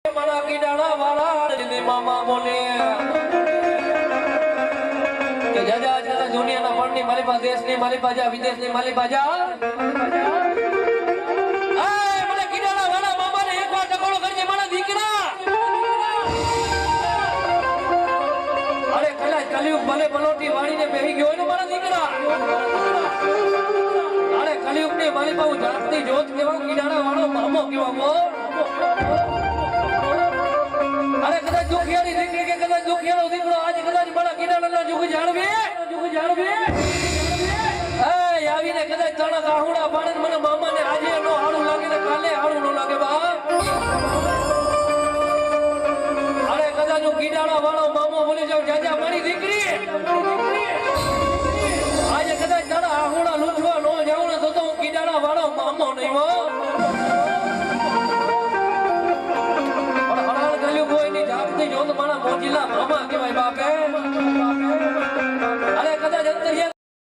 મારા કીડાણા વાળા મામા બોલે કે જાજા જાજા દુનિયાના પણની મારી પાસે દેશની મારી પાસે વિદેશની મારી પાસે મને કીડાણા વાળા મામાને એકવાર ટકોળો કરજે મારા દીકરા. અરે કદાચ કલિયુગ ભલે બલોટી વાળીને બેહી ગયો ને મારા દીકરા. અરે કલિયુગ ની મારી પાસે જાતની જોત કેવા કીડાણા વાળો મામો કેવા અરે કદાચ દુખિયાની દીકરી કે કદાચ દુખિયાનો દીકરો આજે કદાચ મારા કિનારાના જુગ જાળવે આવીને કદાચ તણા કાહુડા પાડે મને મામાને આજે નો હારું લાગે ને કાલે હારું નો લાગે બા. અરે કદાચ હું કિનારા વાળો મામો બોલી જાઉં જાજા મારી દીકરી